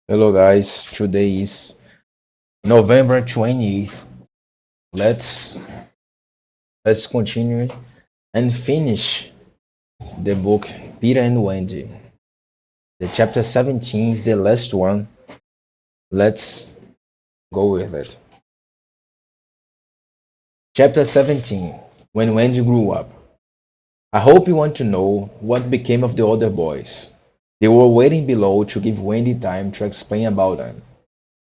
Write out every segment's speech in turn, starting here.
Hello guys, today is November 20th. Let's let's continue and finish the book Peter and Wendy. The chapter 17 is the last one. Let's go with it. Chapter 17. When Wendy grew up. I hope you want to know what became of the other boys. They were waiting below to give Wendy time to explain about them.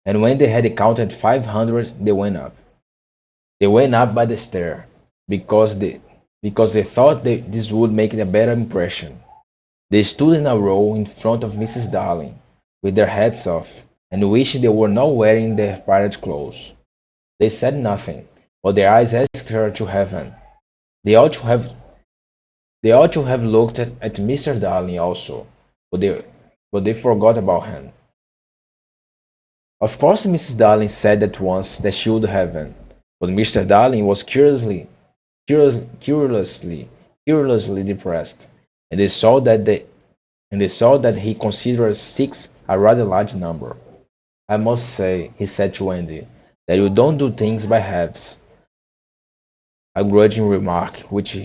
And when they had counted 500, they went up. They went up by the stair because they thought this would make a better impression. They stood in a row in front of Mrs. Darling, with their hats off, and wished they were not wearing their pirate clothes. They said nothing, but their eyes asked her to heaven. They ought to have they ought to have looked at Mr. Darling also, but they forgot about him. Of course Mrs. Darling said at once that she would heaven, but Mr. Darling was curiously, curiously depressed, and they saw that he considered six a rather large number. I must say, he said to Wendy, that you don't do things by halves, a grudging remark which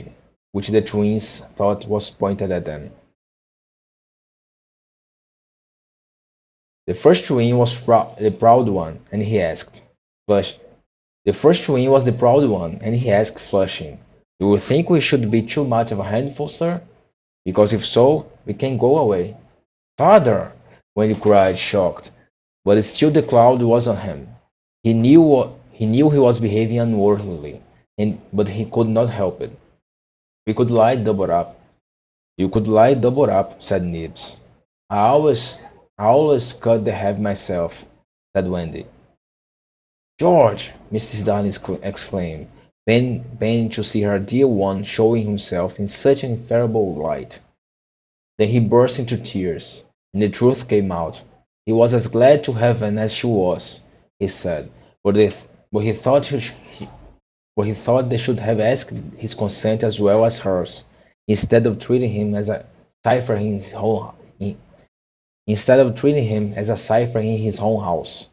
the twins thought was pointed at them. The first twin was the proud one, and he asked, flush. The first twin was the proud one, and he asked, flushing, "Do you think we should be too much of a handful, sir? Because if so, we can go away." "Father!" Wendy cried, shocked. But still the cloud was on him. He knew he was behaving unworthily, but he could not help it. "We could lie doubled up." "You could lie doubled up," said Nibs. "I always I always cut the half myself," said Wendy. "George!" Mrs. Darling exclaimed, pained to see her dear one showing himself in such an infernal light. Then he burst into tears, and the truth came out. He was as glad to heaven as she was, he said, but, but he thought he thought they should have asked his consent as well as hers, instead of treating him as a cipher in his own house.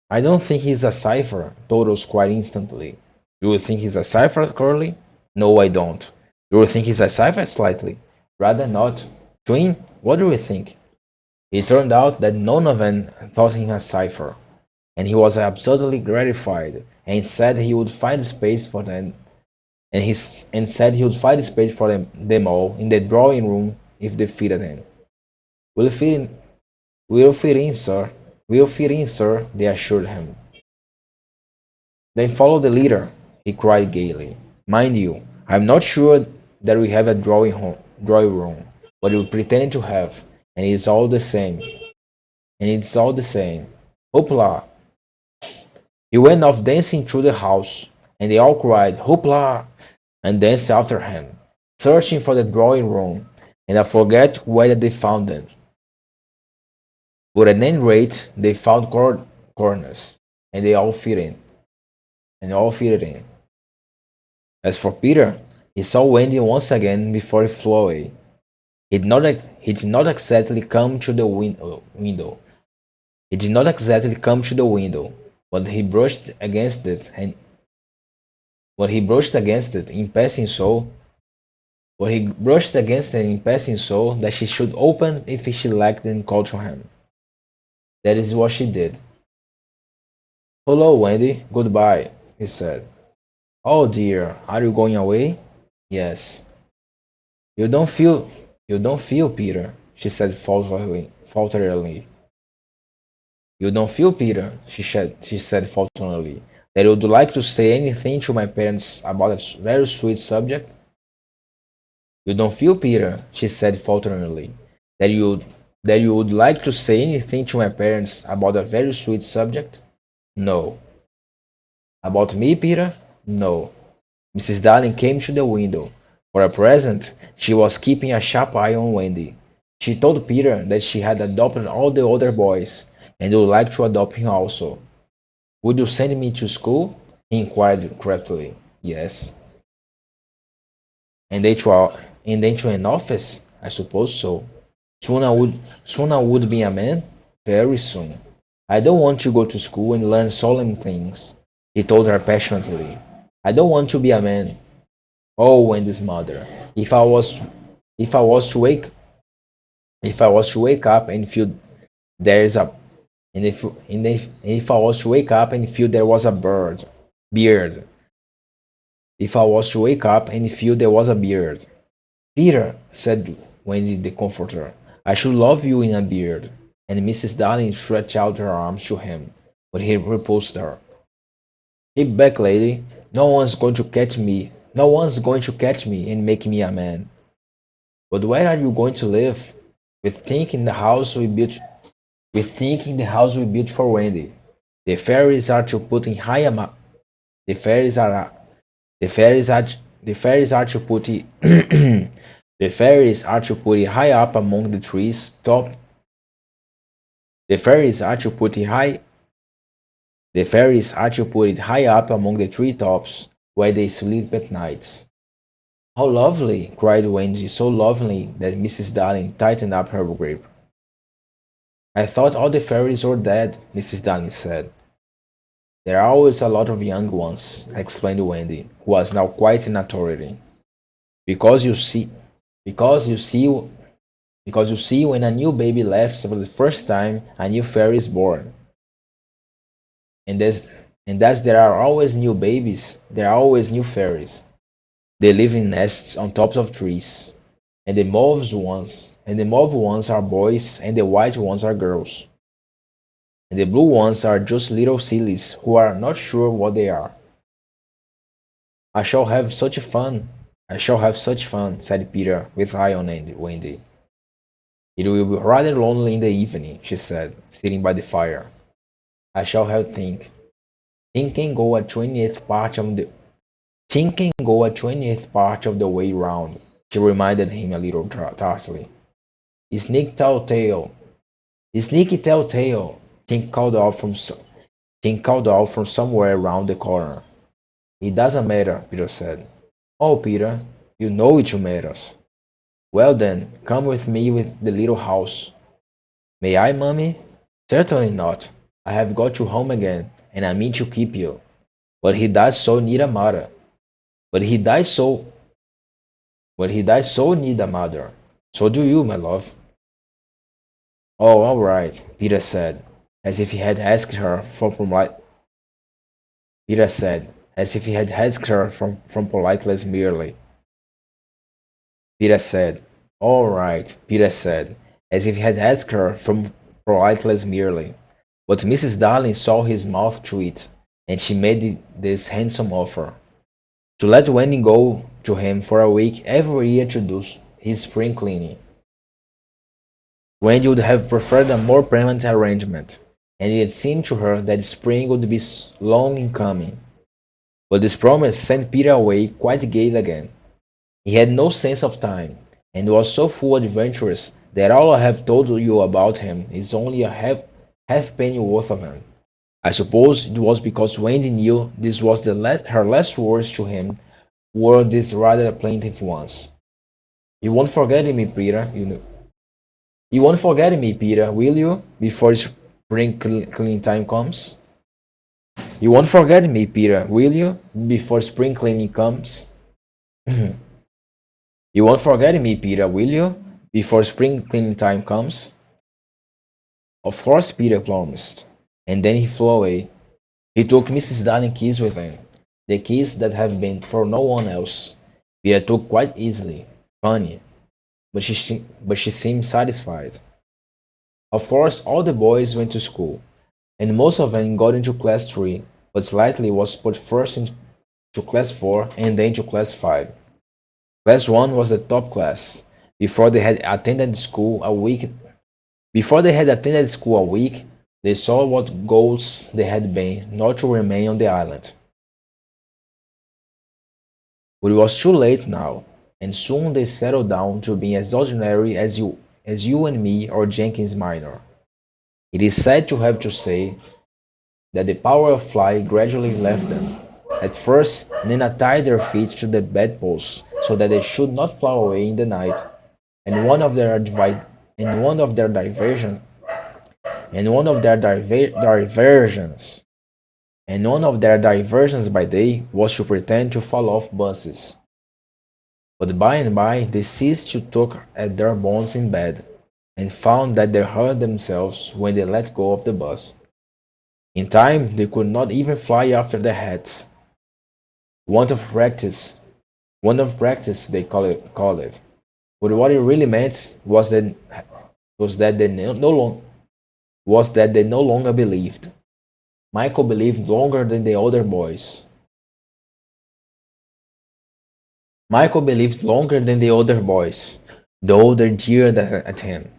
"I don't think he's a cipher," Toddles cried instantly. "Do you think he's a cipher, Curly?" "No, I don't." "Do you think he's a cipher, Slightly?" "Rather not." "Twin, what do you think?" It turned out that none of them thought him a cipher, and he was absolutely gratified, and said he would find space for them, them all in the drawing room if they fitted him. "We'll fit in, we'll fit in, sir. We'll fit in, sir," they assured him. "Then follow the leader," he cried gaily. "Mind you, I'm not sure that we have a drawing room, but we pretend to have, and it's all the same. Hoopla!" He went off dancing through the house, and they all cried "Hoopla!" and danced after him, searching for the drawing room, and I forget whether they found it. But at any rate they found corners, and all fitted in. As for Peter, he saw Wendy once again before he flew away. He did not exactly come to the window. He did not exactly come to the window, but he brushed against it, in passing so that she should open if she liked and call to him. That is what she did. "Hello, Wendy. Goodbye," he said. "Oh dear, are you going away?" "Yes." You don't feel, Peter," she said falteringly. "You don't feel, Peter," she said falteringly, "that you'd like to say anything to my parents about a very sweet subject?" "You don't feel, Peter," she said falteringly, "that you would like to say anything to my parents about a very sweet subject?" "No." "About me, Peter?" "No." Mrs. Darling came to the window. For a present, she was keeping a sharp eye on Wendy. She told Peter that she had adopted all the other boys, and would like to adopt him also. "Would you send me to school?" he inquired craftily. "Yes." "And then to an office?" "I suppose so." Soon I would be a man?" very soon. I don't want to go to school and learn solemn things, he told her passionately. I don't want to be a man. Oh, Wendy's mother, if I was if I was to wake if I was to wake up and feel there is a if I was to wake up and feel there was a beard, if I was to wake up and feel there was a beard. Peter, said Wendy the comforter, I should love you in a beard. And Mrs. Darling stretched out her arms to him, but he repulsed her. Keep back, lady. No one's going to catch me. No one's going to catch me and make me a man. But where are you going to live? We think in the house we built for Wendy. The fairies are to put in high ama- the fairies are the fairies are the fairies are to put it the fairies are to put it high up among the trees top the fairies are to put it high the fairies are to put it high up among the tree tops where they sleep at night. How lovely! Cried Wendy, so lovely that Mrs. Darling tightened up her grip. I thought all the fairies were dead, Mrs. Darling said. There are always a lot of young ones, explained Wendy, who was now quite an authority. Because you see, because you see, because you see, when a new baby laughs for the first time, a new fairy is born. And as there are always new babies, there are always new fairies. They live in nests on tops of trees, and the mauve ones are boys, and the white ones are girls, and the blue ones are just little sillies who are not sure what they are. I shall have such fun. I shall have such fun, said Peter, with eye on Wendy. It will be rather lonely in the evening, she said, sitting by the fire. I shall have think and go a twentieth part of the think and go a twentieth part of the way round, she reminded him a little tartly. Sneak telltale, sneaky telltale, Tink called out from somewhere round the corner. It doesn't matter, Peter said. Oh, Peter, you know it matters. Well then, come with me with the little house. May I, mummy? Certainly not. I have got you home again, and I mean to keep you. But he died so need a mother. But he died so but he died so need a mother. So do you, my love. Oh, all right, Peter said, as if he had asked her for polite Peter said, as if he had asked her from politeness merely. Peter said, all right, Peter said, as if he had asked her from politeness merely. But Mrs. Darling saw his mouth twitch, and she made this handsome offer. To let Wendy go to him for a week every year to do his spring cleaning. Wendy would have preferred a more permanent arrangement, and it seemed to her that spring would be long in coming. But this promise sent Peter away quite gay again. He had no sense of time, and was so full adventurous that all I have told you about him is only a halfpenny worth of him. I suppose it was because Wendy knew this was her last words to him were these rather plaintive ones. You won't forget me, Peter. You won't forget me, Peter, will you? Before spring cleaning time comes. You won't forget me, Peter, will you? Before spring cleaning comes. You won't forget me, Peter, will you? Before spring cleaning time comes. Of course, Peter promised. And then he flew away. He took Mrs. Darling's keys with him, the keys that have been for no one else. Peter took quite easily. Funny, but she seemed satisfied. Of course, all the boys went to school, and most of them got into class 3, but Slightly was put first into class 4 and then to class 5. Class 1 was the top class. Before they had attended school a week, they saw what goals they had been not to remain on the island. But it was too late now, and soon they settled down to being as ordinary as you and me or Jenkins Minor. It is sad to have to say that the power of flying gradually left them. At first, Nina tied their feet to the bedposts so that they should not fly away in the night, and one of their diversions and one of their diversions by day was to pretend to fall off buses. But by and by they ceased to tug at their bonds in bed, and found that they hurt themselves when they let go of the bus. In time they could not even fly after their hats. Want of practice, they call it. But what it really meant was that they no long was that they no longer believed. Michael believed longer than the other boys. Michael believed longer than the other boys, though they jeered at him.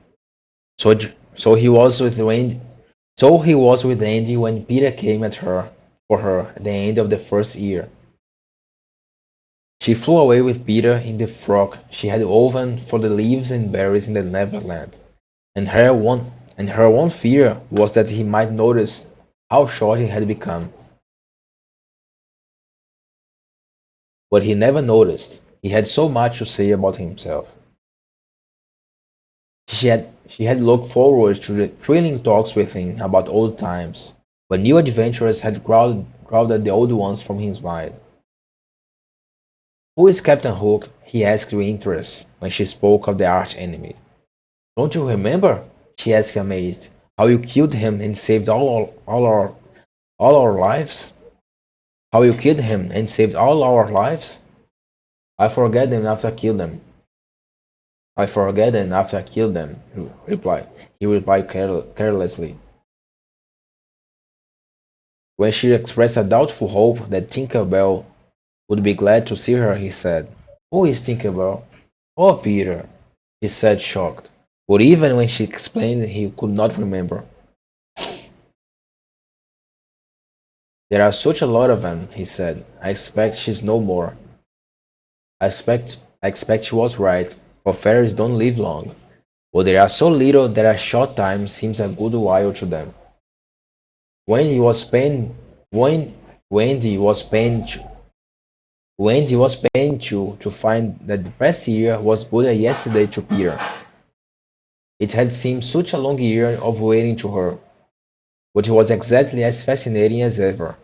So, so he was with Wendy. So he was with Andy when Peter came at her for her at the end of the first year. She flew away with Peter in the frock she had woven for the leaves and berries in the Neverland, and her one fear was that he might notice how short he had become. But he never noticed. He had so much to say about himself. She had looked forward to the thrilling talks with him about old times, but new adventures had crowded the old ones from his mind. "Who is Captain Hook?" he asked with interest when she spoke of the arch-enemy. "Don't you remember?" she asked amazed. "How you killed him and saved all our lives? How you killed him and saved all our lives?" "I forget them after I killed them. I forget them after I killed them," he replied carelessly. When she expressed a doubtful hope that Tinker Bell would be glad to see her, he said, "Who is Tinker Bell?" "Oh, Peter," he said, shocked. But even when she explained, he could not remember. "There are such a lot of them," he said. "I expect she's no more." I expect she was right, for fairies don't live long, but they are so little that a short time seems a good while to them. Wendy was paying when Wendy was paying to find that the past year was but a yesterday to Peter. It had seemed such a long year of waiting to her, but it was exactly as fascinating as ever,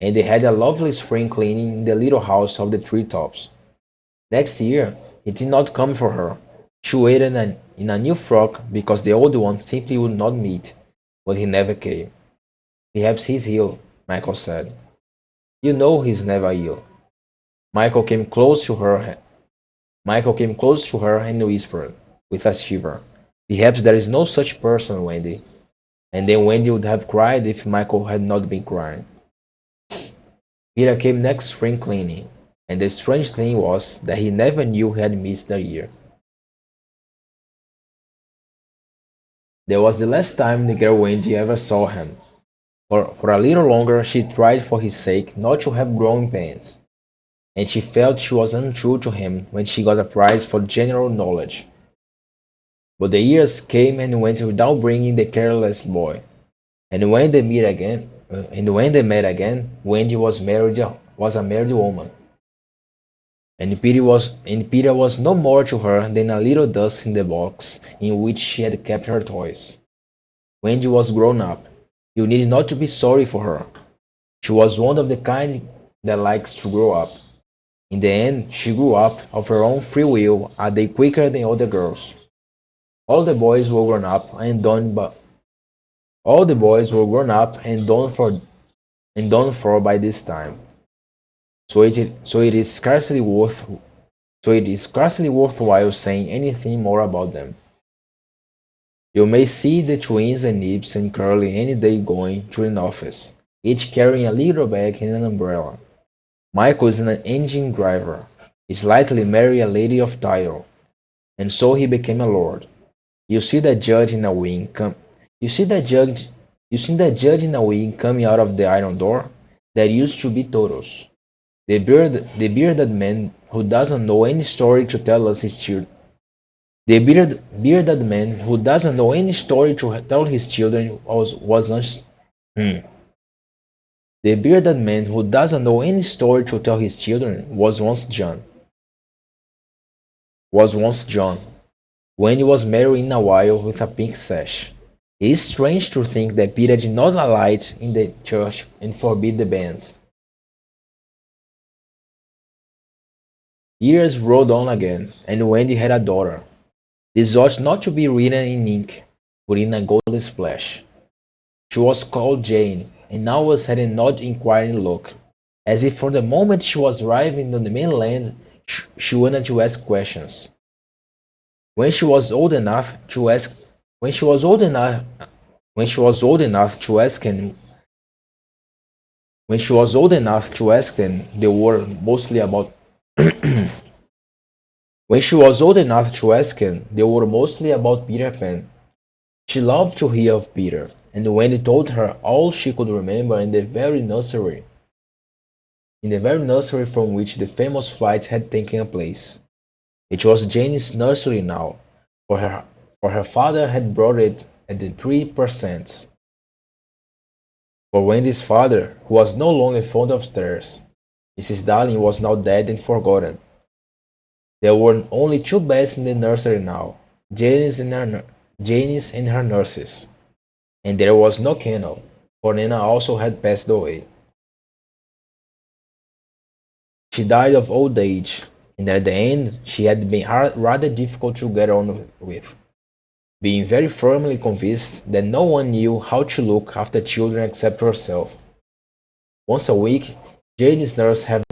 and they had a lovely spring cleaning in the little house of the tree-tops. Next year he did not come for her. She waited in a new frock because the old one simply would not meet, but he never came. "Perhaps he's ill," Michael said. "You know he's never ill." Michael came close to her Michael came close to her and whispered, with a shiver, "Perhaps there is no such person, Wendy." And then Wendy would have cried if Michael had not been crying. Peter came next spring cleaning, and the strange thing was that he never knew he had missed a year. That was the last time the girl Wendy ever saw him. For a little longer she tried for his sake not to have growing pains, and she felt she was untrue to him when she got a prize for general knowledge. But the years came and went without bringing the careless boy, and when they met again, Wendy was a married woman, and Peter was no more to her than a little dust in the box in which she had kept her toys. Wendy was grown up. You need not to be sorry for her. She was one of the kind that likes to grow up. In the end, she grew up of her own free will a day quicker than other girls. All the boys were grown up and done, but all the boys were grown up and done for by this time. So it is scarcely worthwhile saying anything more about them. You may see the twins and Nibs and Curly any day going to an office, each carrying a little bag and an umbrella. Michael is an engine driver. He slightly married a lady of title, and so he became a lord. You see that judge in a wing come. You see that judge. You see that judge in a wing coming out of the iron door. That used to be Toros, the bearded man who doesn't know any story to tell us his children. The bearded man who doesn't know any story to tell his children was once. Hmm. The bearded man who doesn't know any story to tell his children was once John. Was once John, when he was married in a while with a pink sash. It is strange to think that Peter did not alight in the church and forbid the banns. Years rolled on again, and Wendy had a daughter. This ought not to be written in ink, but in a golden splash. She was called Jane, and always had an odd inquiring look, as if from the moment she was arriving on the mainland she wanted to ask questions. When she was old enough to ask, when she was old enough, when she was old enough to ask, and when she was old enough to ask them, they were mostly about. When she was old enough to ask him, they were mostly about Peter Pan. She loved to hear of Peter, and when he told her all she could remember in the very nursery from which the famous flight had taken place. It was Jane's nursery now, for her father had brought it at the 3%. For Wendy's father, who was no longer fond of stairs, Mrs. Darling was now dead and forgotten. There were only two beds in the nursery now, Jane's and her nurse's, and there was no kennel, for Nana also had passed away. She died of old age, and at the end she had been rather difficult to get on with, being very firmly convinced that no one knew how to look after children except herself. Once a week, Jane's nurse have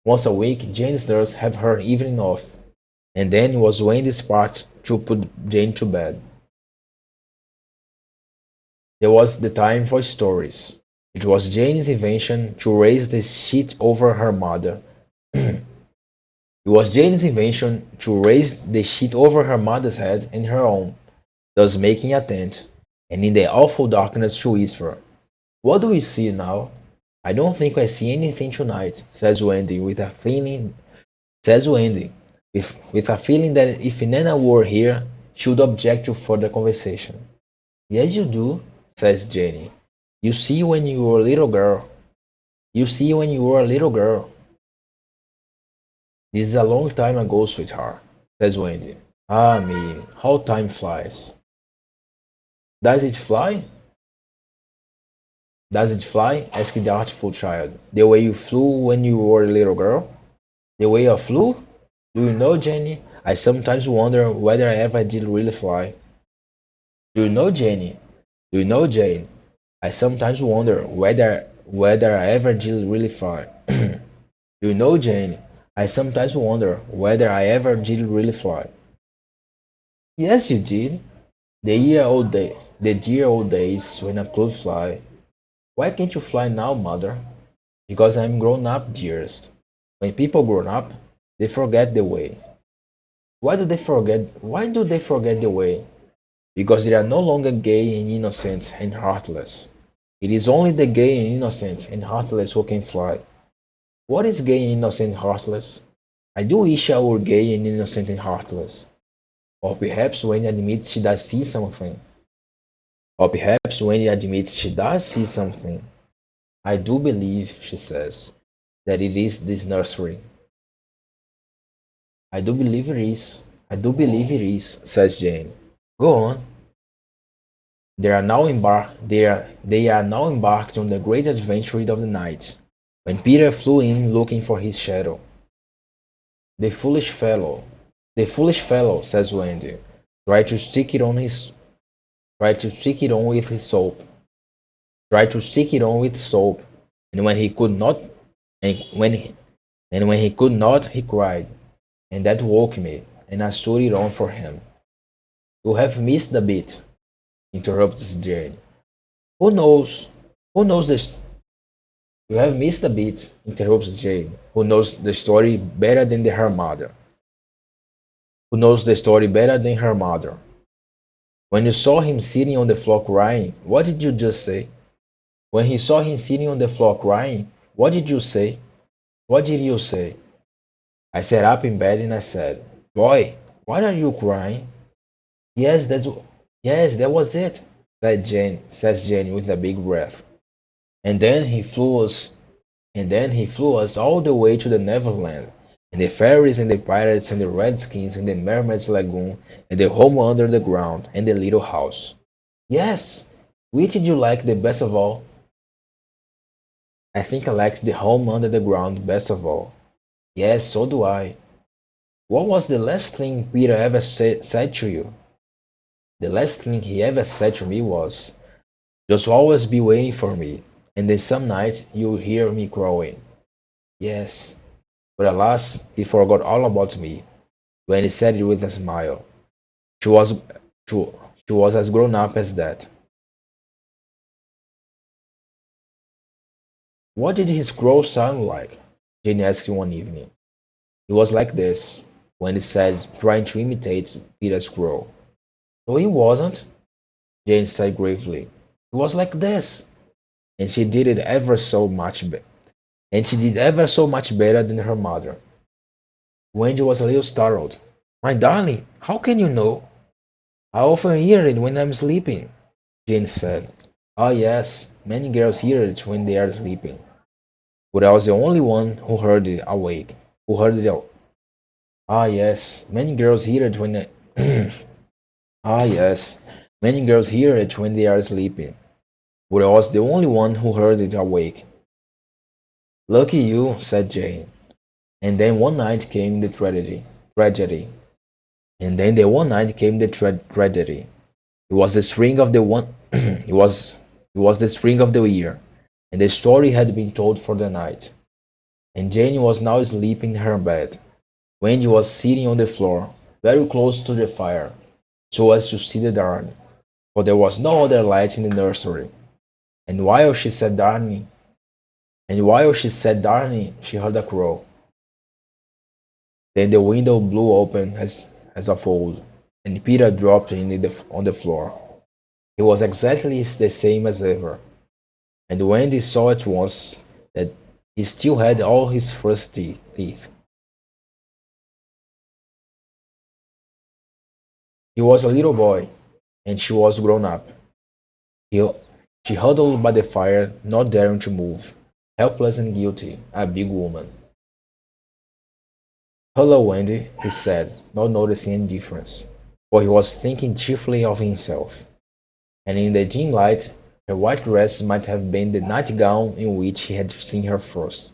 Once a week Jane's nurse have her evening off, and then it was Wendy's part to put Jane to bed. There was the time for stories. It was Jane's invention to raise the sheet over her mother. It was Jane's invention to raise the sheet over her mother's head and her own, thus making a tent, and in the awful darkness to whisper, "What do you see now?" "I don't think I see anything tonight," says Wendy, with a feeling that if Nana were here, she would object to further conversation. "Yes, you do," says Jenny. "You see when you were a little girl. You see when you were a little girl." "This is a long time ago, sweetheart," says Wendy. "Ah, me, how time flies." "Does it fly?" "Does it fly?" asked the artful child. "The way you flew when you were a little girl?" "The way I flew? Do you know, Jenny, I sometimes wonder whether I ever did really fly." "Do you know, Jenny? Do you know, Jane? I sometimes wonder whether I ever did really fly." "Do you know, Jane? I sometimes wonder whether I ever did really fly." "Yes, you did. The dear old days when I could fly. Why can't you fly now, mother?" "Because I'm grown up, dearest. When people grow up, they forget the way." Why do they forget the way?" "Because they are no longer gay and innocent and heartless. It is only the gay and innocent and heartless who can fly." "What is gay and innocent and heartless?" "I do wish I were gay and innocent and heartless." Or perhaps when he admits she does see something. "I do believe," she says, "that it is this nursery." "I do believe it is. I do believe it is," says Jane. "Go on." They are now embarked on the great adventure of the night, when Peter flew in looking for his shadow. The foolish fellow, says Wendy, tried to stick it on his tried to stick it on with his soap. Tried to stick it on with soap, and when he could not, and when he could not, he cried, and that woke me, and I sewed it on for him. "You have missed a bit," interrupts Jane. "Who knows? Who knows this?" "You have missed a bit," interrupts Jane, who knows the story better than her mother. Who knows the story better than her mother. "When you saw him sitting on the floor crying, what did you just say?" "When he saw him sitting on the floor crying, what did you say?" "What did you say?" "I sat up in bed and I said, 'Boy, why are you crying?'" "Yes, that was it," says Jane with a big breath. And then he flew us all the way to the Neverland, and the fairies and the pirates and the redskins and the mermaid's lagoon and the home under the ground and the little house. Yes. Which did you like the best of all? I think I liked the home under the ground best of all. Yes, so do I. What was the last thing Peter ever said to you? The last thing he ever said to me was, just always be waiting for me, and then some night you'll hear me crowing. Yes, but alas, he forgot all about me when he said it with a smile. She was, she, she was as grown up as that. What did his crow sound like? Jane asked one evening. It was like this, when he said, trying to imitate Peter's crow. No, he wasn't, Jane said gravely. It was like this, and she did it ever so much better. And she did ever so much better than her mother. Wendy was a little startled. My darling, how can you know? I often hear it when I'm sleeping, Jane said. Ah, yes, many girls hear it when they are sleeping. But I was the only one who heard it awake. Who heard it out. Ah, yes, many girls hear it when Ah, yes, many girls hear it when they are sleeping. But I was the only one who heard it awake. Lucky you, said Jane. And then one night came the tragedy. And then the one night came the tragedy. It was the spring of the one. It was the spring of the year, and the story had been told for the night. And Jane was now asleep in her bed. Wendy was sitting on the floor, very close to the fire, so as to see the darn, for there was no other light in the nursery. And while she said darning, she heard a crow. Then the window blew open as of old, and Peter dropped on the floor. He was exactly the same as ever, and Wendy saw at once that he still had all his first teeth. He was a little boy, and she was grown up. He, she huddled by the fire, not daring to move, helpless and guilty, a big woman. Hello, Wendy, he said, not noticing any difference, for he was thinking chiefly of himself. And in the dim light, her white dress might have been the nightgown in which he had seen her first.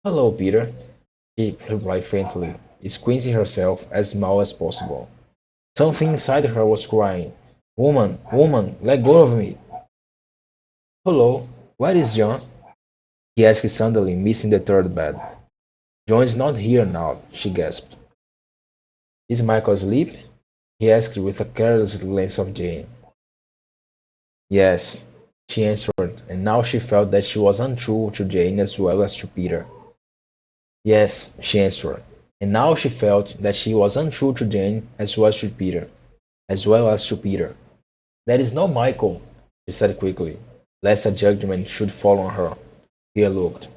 Hello, Peter, she replied faintly, squeezing herself as small as possible. Something inside her was crying, Woman, woman, let go of me. Hello, where is John? He asked suddenly, missing the third bed. John is not here now, she gasped. Is Michael asleep? He asked with a careless glance of Jane. Yes, she answered, and now she felt that she was untrue to Jane as well as to Peter. Yes, she answered, and now she felt that she was untrue to Jane as well as to Peter. That is not Michael, she said quickly, lest a judgment should fall on her. Peter looked.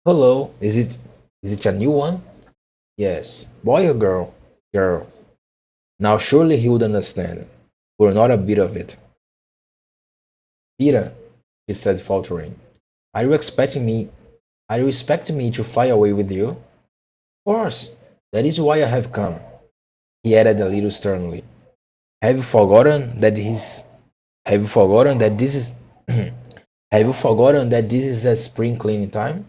Hello, is it a new one? Yes. Boy or girl? Girl. Now surely he would understand, or not a bit of it. Peter, she said faltering, are you expecting me to fly away with you? Of course. That is why I have come, he added a little sternly. Have you forgotten that his have you forgotten that this is have you forgotten that this is a spring cleaning time?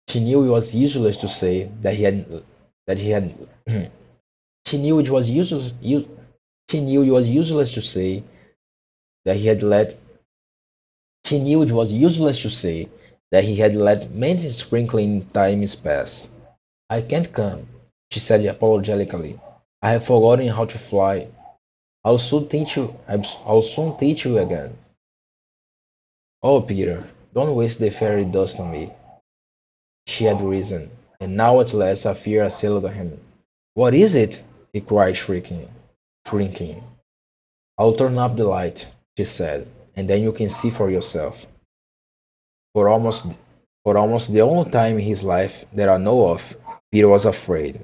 She knew it was useless to say that he had she knew it was she knew it was useless to say that he had let she knew it was useless to say that he had let many spring cleaning times pass. I can't come, she said apologetically. I have forgotten how to fly. I'll soon teach you again. Oh, Peter, don't waste the fairy dust on me. She had risen, and now at last a fear assailed him. What is it? He cried, shrinking. I'll turn up the light, she said, and then you can see for yourself. For almost for almost the only time in his life that I know of, Peter was afraid.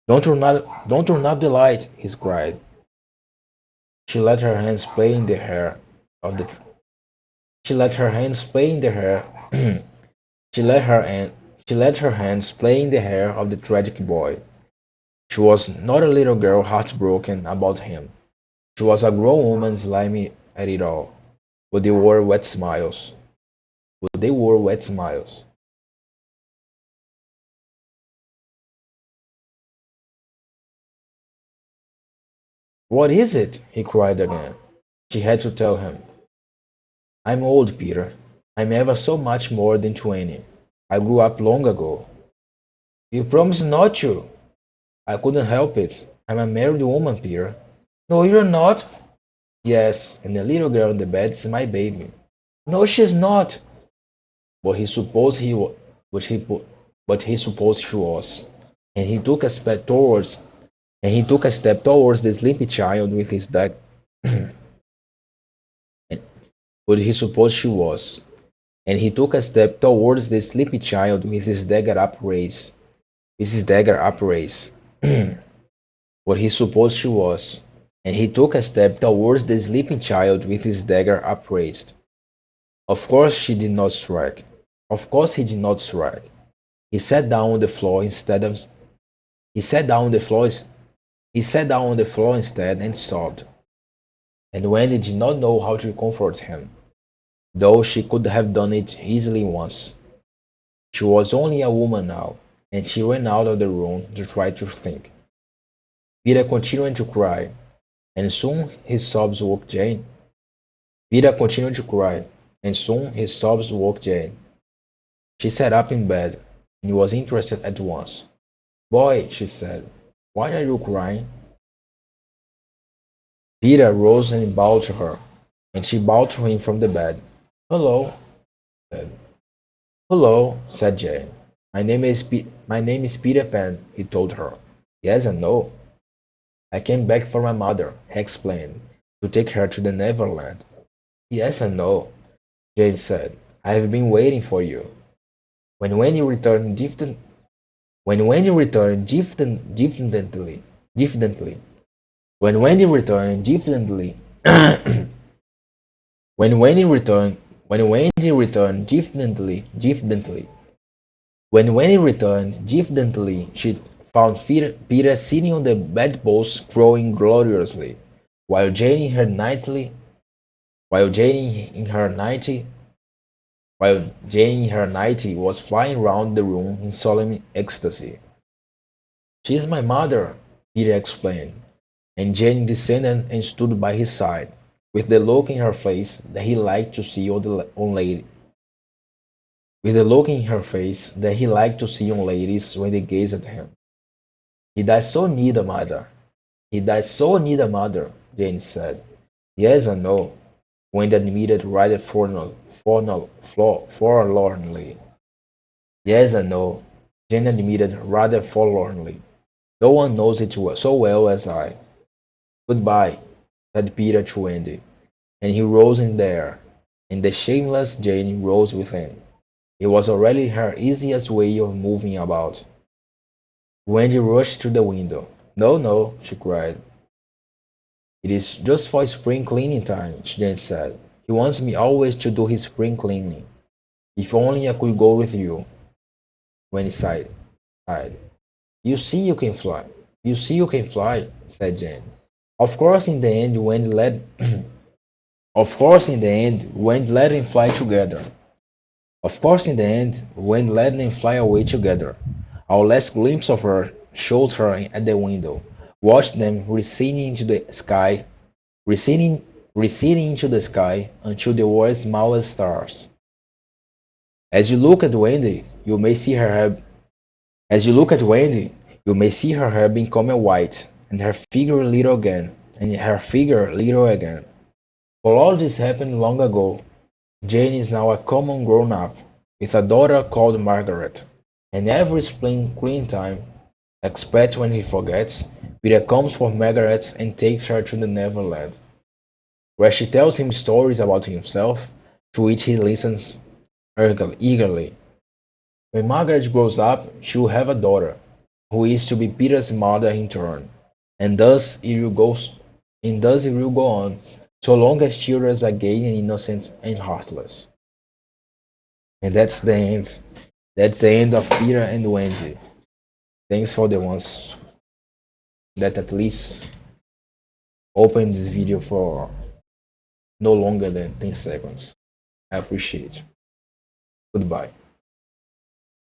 Don't turn up the light, he cried. She let her hands play in the hair of the She let her hands play in the hair. she let her and She let her hands play in the hair of the tragic boy. She was not a little girl heartbroken about him. She was a grown woman slimy at it all. But they wore wet smiles. But they wore wet smiles. What is it? He cried again. She had to tell him. I'm old, Peter. I'm ever so much more than 20. I grew up long ago. You promised not to. I couldn't help it. I'm a married woman, Peter. No, you're not. Yes, and the little girl in the bed is my baby. No, she's not. But he supposed he was. But he, but he supposed she was. And he took a step towards. And he took a step towards the sleepy child with his dagger. But he supposed she was. And he took a step towards the sleepy child with his dagger upraised. With his dagger upraised. But he supposed she was. And he took a step towards the sleeping child with his dagger upraised. Of course she did not strike. Of course he did not strike. He sat down on the floor instead of he sat down on the floor he sat down on the floor instead and sobbed. And Wendy did not know how to comfort him, though she could have done it easily once. She was only a woman now, and she ran out of the room to try to think. Peter continued to cry, and soon his sobs woke Jane. Peter continued to cry, and soon his sobs woke Jane. She sat up in bed, and was interested at once. Boy, she said, why are you crying? Peter rose and bowed to her, and she bowed to him from the bed. Hello, said. Hello, said Jane. My name is Peter Pan, he told her. Yes and no. I came back for my mother, he explained, to take her to the Neverland. Yes and no, Jane said. I have been waiting for you. When Wendy returned diffidently, when Wendy returned diffidently, when Wendy returned, when Wendy returned diffidently, when Wendy returned diffidently, she found Peter sitting on the bedpost crowing gloriously, while Jane in her nightly, while Jane in her nighty, while Jane in her nighty was flying round the room in solemn ecstasy. She is my mother, Peter explained, and Jane descended and stood by his side, with the look in her face that he liked to see on ladies. With the look in her face that he liked to see on ladies when they gazed at him. He does so need a mother. He does so need a mother, Jane said. Yes and no, Wendy admitted rather forlornly. Yes and no, Jane admitted rather forlornly. No one knows it so well as I. Goodbye, said Peter to Wendy, and he rose in there, and the shameless Jane rose with him. It was already her easiest way of moving about. Wendy rushed to the window. No, no, she cried. It is just for spring cleaning time, Jane said. He wants me always to do his spring cleaning. If only I could go with you. Wendy sighed. You see you can fly. You see you can fly, said Jane. Of course in the end Wendy let Of course in the end Wendy let them fly together. Of course in the end Wendy let them fly away together. Our last glimpse of her showed her at the window, watched them receding into the sky, receding, receding into the sky until they were as small as stars. As you look at Wendy, you may see her hair. As you look at Wendy, you may see her hair becoming white, and her figure little again, and her figure little again. For all this happened long ago. Jane is now a common grown-up, with a daughter called Margaret, and every spring clean time, except when he forgets, Peter comes for Margaret and takes her to the Neverland, where she tells him stories about himself, to which he listens eagerly. When Margaret grows up, she will have a daughter, who is to be Peter's mother in turn, and thus it will go on, so long as children are gay and innocent and heartless. And that's the end. That's the end of Peter and Wendy. Thanks for the ones that at least opened this video for no longer than 10 seconds. I appreciate it. Goodbye.